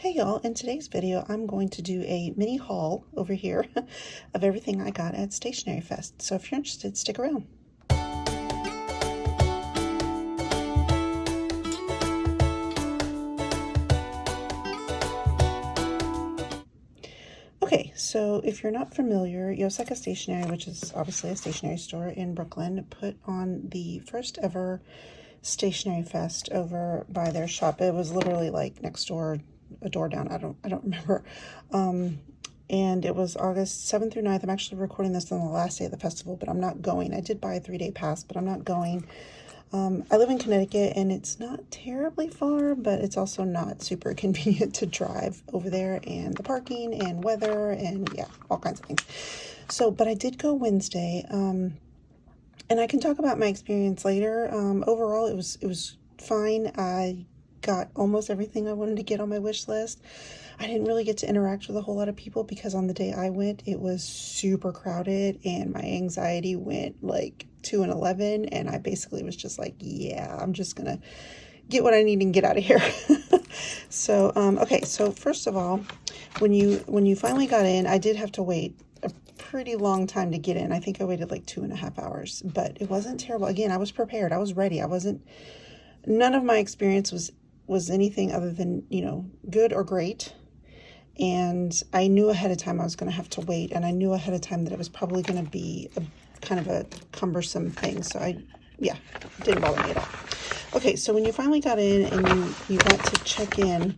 Hey y'all, in today's video I'm going to do a mini haul over here of everything I got at Stationery Fest. So if you're interested, stick around. Okay, so if you're not familiar, Yosaka Stationery, which is obviously a stationery store in Brooklyn, put on the first ever Stationery Fest over by their shop. It was literally like next door, a door down. I don't remember. And it was August 7th through 9th. I'm actually recording this on the last day of the festival, but I'm not going. I did buy a 3-day pass, but I'm not going. I live in Connecticut, and it's not terribly far, but it's also not super convenient to drive over there, and the parking and weather and yeah, all kinds of things. So, but I did go Wednesday, and I can talk about my experience later. Overall, it was fine. I got almost everything I wanted to get on my wish list. I didn't really get to interact with a whole lot of people because on the day I went, it was super crowded and my anxiety went like to an 11, and I basically was just like, yeah, I'm just gonna get what I need and get out of here. So, okay, so first of all, when you finally got in, I did have to wait a pretty long time to get in. I think I waited like 2.5 hours, but it wasn't terrible. Again, I was prepared. I was ready. None of my experience was anything other than, good or great. And I knew ahead of time I was going to have to wait, and I knew ahead of time that it was probably going to be kind of a cumbersome thing. So it didn't bother me at all. Okay, so when you finally got in and you got to check in,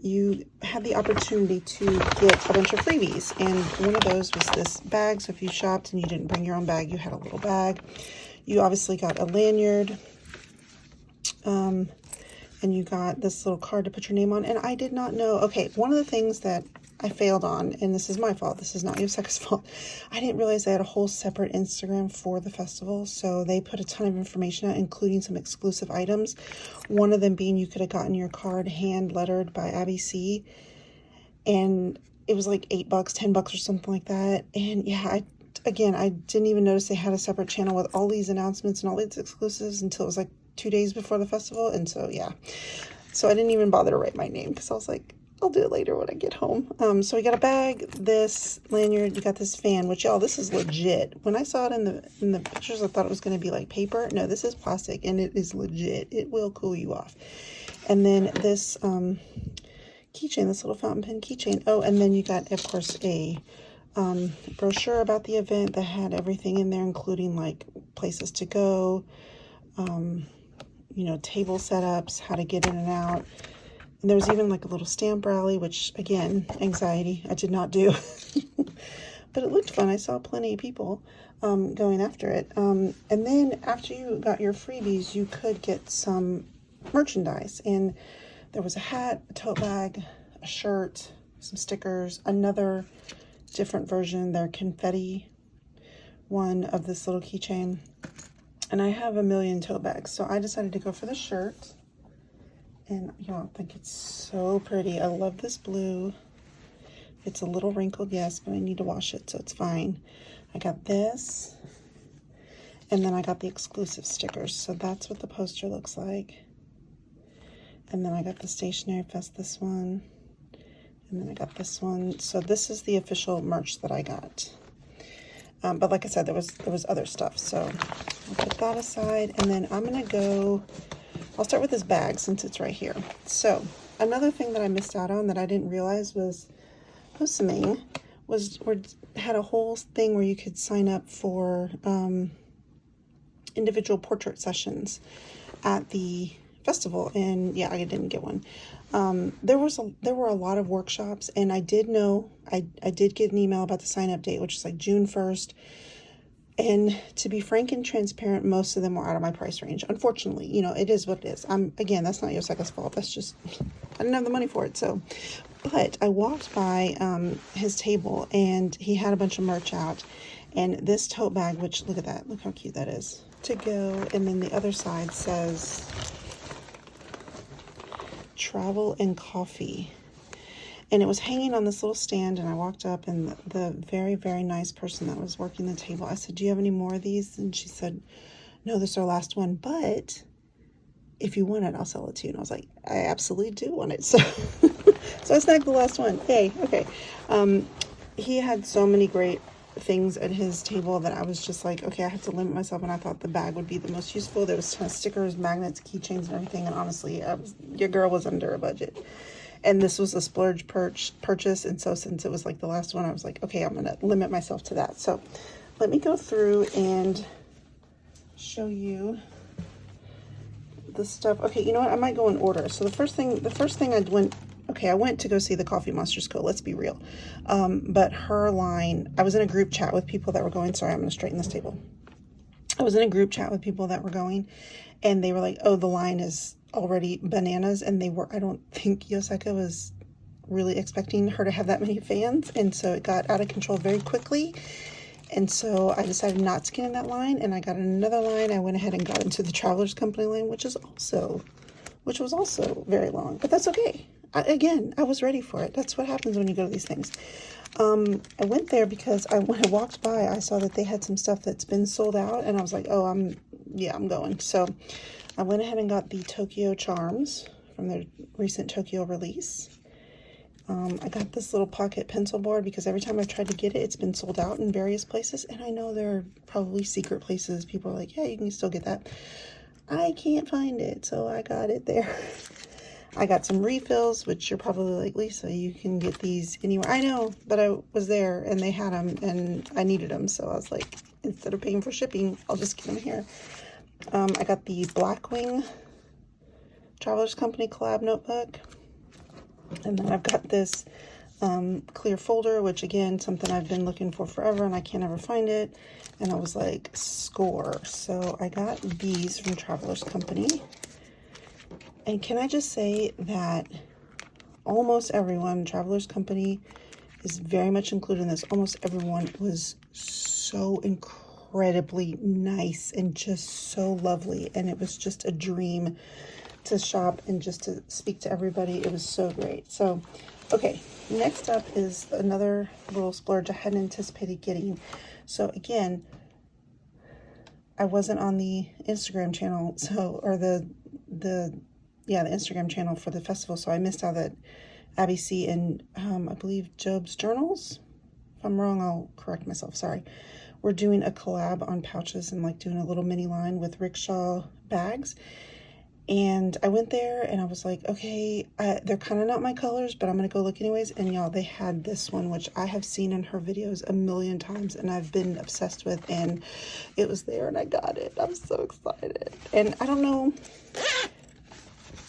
you had the opportunity to get a bunch of freebies, and one of those was this bag. So if you shopped and you didn't bring your own bag, you had a little bag. You obviously got a lanyard, and you got this little card to put your name on. And I did not know, okay, one of the things that I failed on, and this is my fault, this is not Yosaka's fault, I didn't realize they had a whole separate Instagram for the festival. So they put a ton of information out, including some exclusive items. One of them being you could have gotten your card hand lettered by Abbey, and it was like $8, $10 or something like that. And yeah, I didn't even notice they had a separate channel with all these announcements and all these exclusives until it was like 2 days before the festival. And so yeah, so I didn't even bother to write my name because I was like, I'll do it later when I get home. So we got a bag, this lanyard, you got this fan, which y'all, this is legit. When I saw it in the pictures, I thought it was going to be like paper. No, this is plastic, and it is legit. It will cool you off. And then this keychain, this little fountain pen keychain. Oh, and then you got, of course, a brochure about the event that had everything in there, including like places to go, table setups, how to get in and out. And there was even like a little stamp rally, which again, anxiety, I did not do. But it looked fun. I saw plenty of people going after it. And then after you got your freebies, you could get some merchandise. And there was a hat, a tote bag, a shirt, some stickers, another different version, their confetti one of this little keychain. And I have a million tote bags, so I decided to go for the shirt. And y'all, I think it's so pretty. I love this blue. It's a little wrinkled, yes, but I need to wash it, so it's fine. I got this, and then I got the exclusive stickers. So that's what the poster looks like. And then I got the Stationery Fest, this one. And then I got this one. So this is the official merch that I got. But like I said, there was other stuff. So I'll put that aside, and then I'm gonna go. I'll start with this bag since it's right here. So another thing that I missed out on that I didn't realize was Hossaming had a whole thing where you could sign up for individual portrait sessions at the festival, and yeah, I didn't get one. There were a lot of workshops, and I did know I did get an email about the sign up date, which is like June 1st. And to be frank and transparent, most of them were out of my price range. Unfortunately, it is what it is. Again, that's not Yosaka's fault. That's just, I didn't have the money for it. So, but I walked by his table, and he had a bunch of merch out. And this tote bag, which, look at that. Look how cute that is. To go. And then the other side says travel and coffee. And it was hanging on this little stand, and I walked up, and the very, very nice person that was working the table, I said, do you have any more of these? And she said, no, this is our last one, but if you want it, I'll sell it to you. And I was like, I absolutely do want it. So So I snagged the last one. Yay. Okay. He had so many great things at his table that I was just like, okay, I have to limit myself, and I thought the bag would be the most useful. There was tons of stickers, magnets, keychains, and everything, and honestly, your girl was under a budget. And this was a splurge purchase, and so since it was like the last one, I was like, okay, I'm gonna limit myself to that. So let me go through and show you the stuff. Okay, you know what? I might go in order. So the first thing I went to go see the TheCoffeeMonsterzCo, let's be real. But her line, I was in a group chat with people that were going, sorry, I'm going to straighten this table. I was in a group chat with people that were going, and they were like, oh, the line is already bananas. And I don't think Yoseka was really expecting her to have that many fans. And so it got out of control very quickly. And so I decided not to get in that line, and I got in another line. I went ahead and got into the Travelers Company line, which was also very long, but that's okay. I was ready for it. That's what happens when you go to these things. I went there because when I walked by, I saw that they had some stuff that's been sold out, and I was like, oh, I'm going. So I went ahead and got the Tokyo charms from their recent Tokyo release. I got this little pocket pencil board because every time I've tried to get it, it's been sold out in various places, and I know there are probably secret places. People are like, yeah, you can still get that. I can't find it, so I got it there. I got some refills, which you're probably like, Lisa, you can get these anywhere. I know, but I was there and they had them and I needed them. So I was like, instead of paying for shipping, I'll just get them here. I got the Blackwing Travelers Company collab notebook. And then I've got this clear folder, which again, something I've been looking for forever and I can't ever find it. And I was like, score. So I got these from Travelers Company. And can I just say that almost everyone, Travelers Company is very much included in this. Almost everyone was so incredibly nice and just so lovely. And it was just a dream to shop and just to speak to everybody. It was so great. So, okay, next up is another little splurge I hadn't anticipated getting. So again, I wasn't on the Instagram channel, or the Instagram channel for the festival, so I missed out that Abbey C and I believe Job's Journals. If I'm wrong, I'll correct myself, sorry. We're doing a collab on pouches and like doing a little mini line with rickshaw bags. And I went there and I was like, okay, they're kind of not my colors, but I'm going to go look anyways. And y'all, they had this one, which I have seen in her videos a million times and I've been obsessed with, and it was there and I got it. I'm so excited. And I don't know,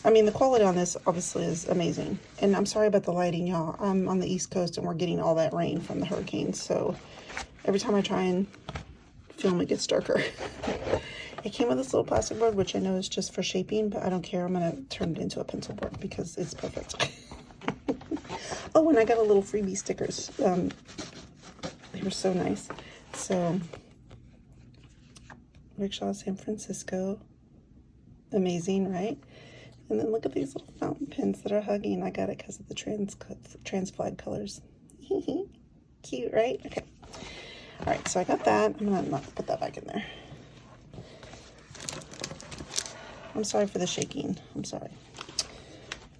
I mean, the quality on this obviously is amazing. And I'm sorry about the lighting, y'all. I'm on the East Coast and we're getting all that rain from the hurricanes. So every time I try and film, it gets darker. It came with this little plastic board, which I know is just for shaping, but I don't care. I'm going to turn it into a pencil board because it's perfect. Oh, and I got a little freebie stickers. They were so nice. So, Rickshaw San Francisco. Amazing, right? And then look at these little fountain pens that are hugging. I got it because of the trans flag colors. Cute, right? Okay. All right, so I got that. I'm going to not put that back in there. I'm sorry for the shaking. I'm sorry.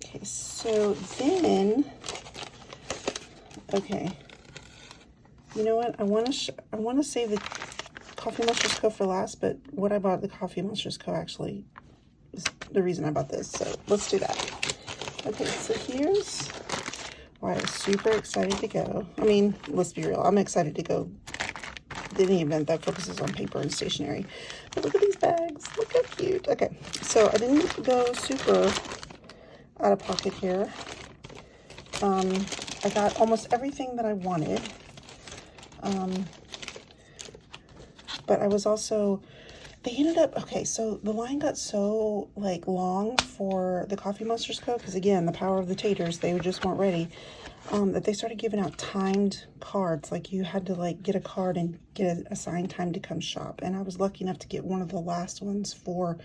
Okay, so then, okay. You know what? I want to save the TheCoffeeMonsterzCo for last, but what I bought at the TheCoffeeMonsterzCo actually is the reason I bought this. So let's do that. Okay, so here's why I was super excited to go. I mean, let's be real. I'm excited to go to any event that focuses on paper and stationery. But look at these bags. Look how cute. Okay, so I didn't go super out of pocket here. I got almost everything that I wanted. But I was also, they ended up, okay, so the line got so like long for the TheCoffeeMonsterzCo, because again, the power of the taters, they just weren't ready, that they started giving out timed cards. Like you had to like get a card and get an assigned time to come shop. And I was lucky enough to get one of the last ones for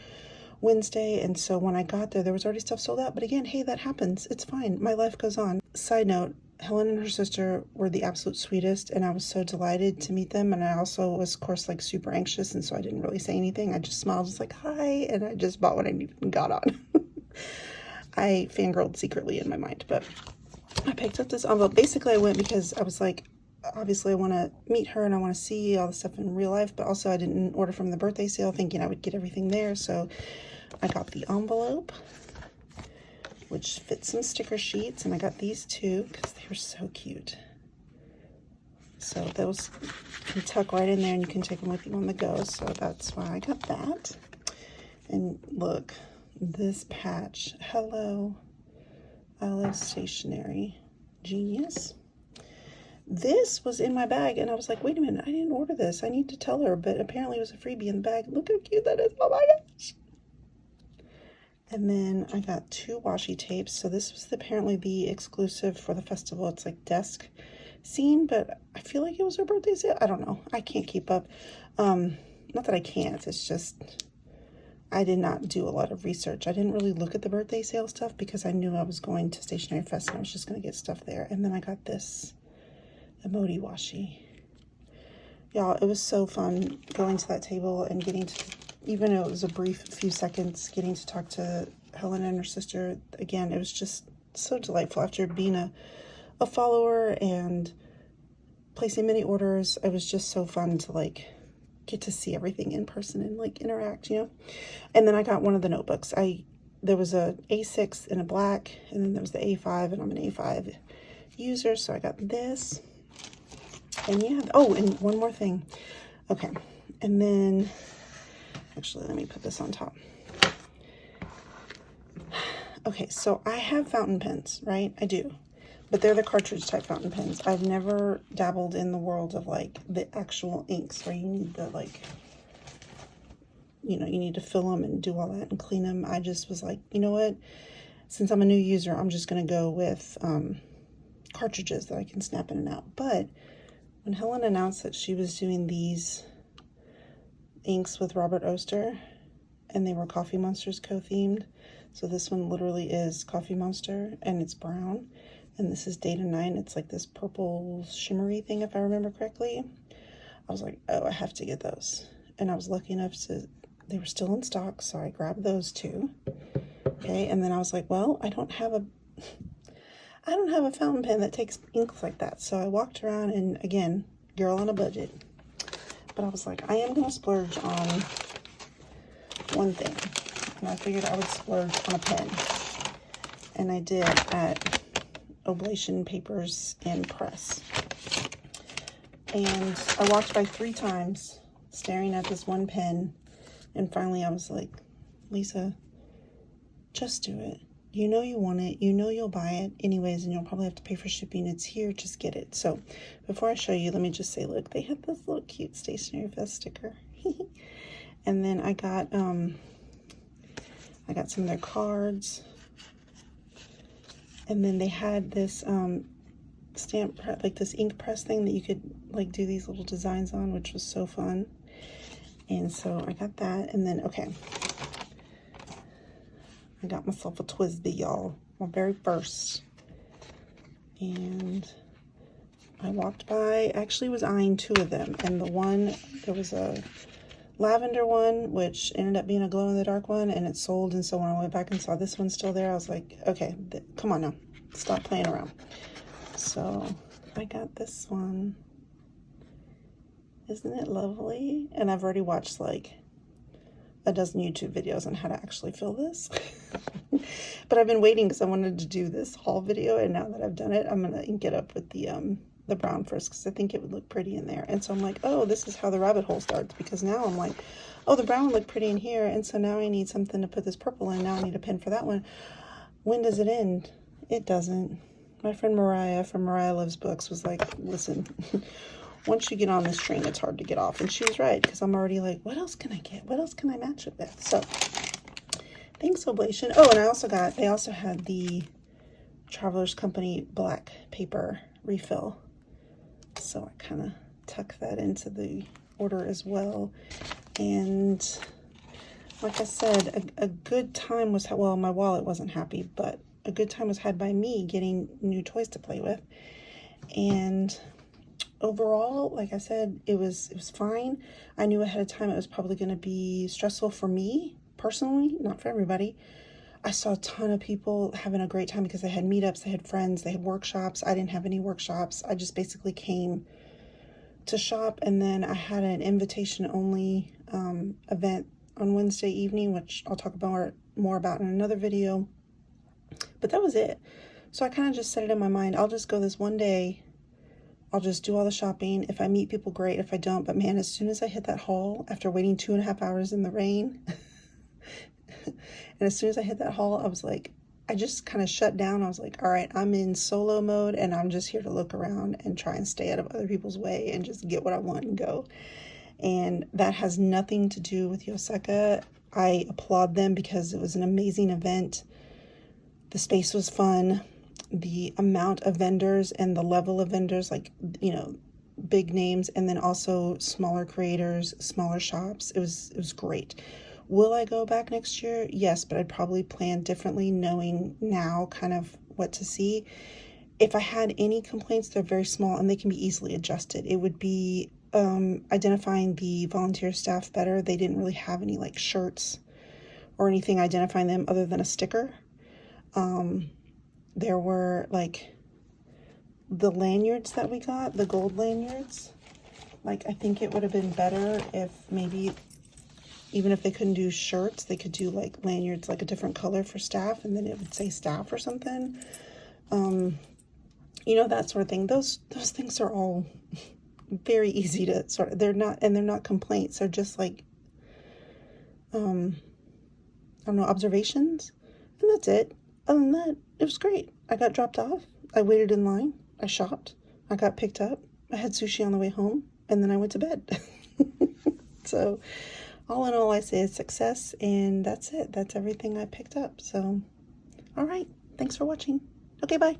Wednesday. And so when I got there was already stuff sold out. But again, hey, that happens. It's fine. My life goes on. Side note, Helen and her sister were the absolute sweetest, and I was so delighted to meet them. And I also was, of course, like super anxious, and so I didn't really say anything. I just smiled, just like, hi, and I just bought what I needed and got on. I fangirled secretly in my mind, but I picked up this envelope. Basically, I went because I was like, obviously I want to meet her and I want to see all the stuff in real life, but also I didn't order from the birthday sale thinking I would get everything there. So I got the envelope, which fits some sticker sheets, and I got these two because they were so cute. So those can tuck right in there and you can take them with you on the go. So that's why I got that. And look, this patch. Hello, I love stationery. Genius. This was in my bag and I was like, wait a minute, I didn't order this. I need to tell her, but apparently it was a freebie in the bag. Look how cute that is. Oh my gosh. And then I got 2 washi tapes. So this was apparently the exclusive for the festival. It's like desk scene, but I feel like it was her birthday sale. I don't know. I can't keep up. Not that I can't. It's just I did not do a lot of research. I didn't really look at the birthday sale stuff because I knew I was going to Stationery Fest and I was just going to get stuff there. And then I got this emoji washi. Y'all, it was so fun going to that table and getting to, even though it was a brief few seconds, getting to talk to Helen and her sister again. It was just so delightful after being a follower and placing many orders. It was just so fun to like get to see everything in person and like interact, you know. And then I got one of the notebooks. There was a A6 in a black, and then there was the A5, and I'm an A5 user, so I got this. And yeah, oh, and one more thing. Okay, and then actually let me put this on top. Okay, so I have fountain pens, right? I do. But they're the cartridge type fountain pens. I've never dabbled in the world of like the actual inks where you need the like, you know, you need to fill them and do all that and clean them. I just was like, you know what? Since I'm a new user, I'm just going to go with cartridges that I can snap in and out. But when Helen announced that she was doing these inks with Robert Oster and they were TheCoffeeMonsterzCo themed. So this one literally is Coffee Monster and it's brown. And this is Data 9. It's like this purple shimmery thing, if I remember correctly. I was like, oh, I have to get those. And I was lucky enough to, they were still in stock, so I grabbed those too. Okay, and then I was like, well, I don't have a fountain pen that takes inks like that. So I walked around and again, girl on a budget. But I was like, I am gonna splurge on one thing. And I figured I would splurge on a pen. And I did at Oblation Papers and Press. And I walked by 3 times staring at this one pen, and finally I was like, Lisa, just do it. You know you want it, you know you'll buy it anyways, and you'll probably have to pay for shipping. It's here, just get it. So before I show you, let me just say, look, they have this little cute Stationery Fest sticker. And then I got some of their cards. And then they had this stamp, like this ink press thing that you could like do these little designs on, which was so fun. And so I got that. And then, okay, I got myself a TWSBI, y'all, my very first. And I walked by, actually was eyeing 2 of them. And the one, there was a lavender one, which ended up being a glow-in-the-dark one, and it sold. And so when I went back and saw this one still there, I was like, okay, come on now, stop playing around. So I got this one. Isn't it lovely? And I've already watched like a dozen YouTube videos on how to actually fill this. But I've been waiting because I wanted to do this haul video, and now that I've done it, I'm gonna ink it up with the brown first because I think it would look pretty in there. And so I'm like, oh, this is how the rabbit hole starts, because now I'm like, oh, the brown would look pretty in here, and so now I need something to put this purple in. Now I need a pen for that one. When does it end? It doesn't. My friend Mariah from Mariah Loves Books was like, listen, once you get on this train, it's hard to get off. And she was right, because I'm already like, what else can I get? What else can I match it with? So thanks, Oblation. Oh, and I also got, they also had the Traveler's Company black paper refill. So I kind of tuck that into the order as well. And like I said, a good time was, well, my wallet wasn't happy, but a good time was had by me getting new toys to play with. And overall, like I said, it was fine. I knew ahead of time it was probably going to be stressful for me personally, not for everybody. I saw a ton of people having a great time because they had meetups, they had friends, they had workshops. I didn't have any workshops. I just basically came to shop, and then I had an invitation only event on Wednesday evening, which I'll talk about more about in another video. But that was it. So I kind of just set it in my mind, I'll just go this one day. I'll just do all the shopping. If I meet people, great. If I don't, but man, as soon as I hit that haul, after waiting 2.5 hours in the rain, and as soon as I hit that haul, I was like, I just kind of shut down. I was like, all right, I'm in solo mode, and I'm just here to look around and try and stay out of other people's way and just get what I want and go. And that has nothing to do with Yoseka. I applaud them because it was an amazing event. The space was fun. The amount of vendors and the level of vendors, like, you know, big names, and then also smaller creators, smaller shops. It was great. Will I go back next year? Yes, but I'd probably plan differently, knowing now kind of what to see. If I had any complaints, they're very small and they can be easily adjusted. It would be identifying the volunteer staff better. They didn't really have any like shirts or anything identifying them other than a sticker. There were like the lanyards that we got, the gold lanyards. Like, I think it would have been better if maybe, even if they couldn't do shirts, they could do like lanyards, like a different color for staff, and then it would say staff or something. You know, that sort of thing. Those things are all very easy to sort of, they're not complaints. They're just like, I don't know, observations. And that's it. Other than that, it was great. I got dropped off. I waited in line. I shopped. I got picked up. I had sushi on the way home, and then I went to bed. So all in all, I say it's success, and that's it. That's everything I picked up. So, all right. Thanks for watching. Okay, bye.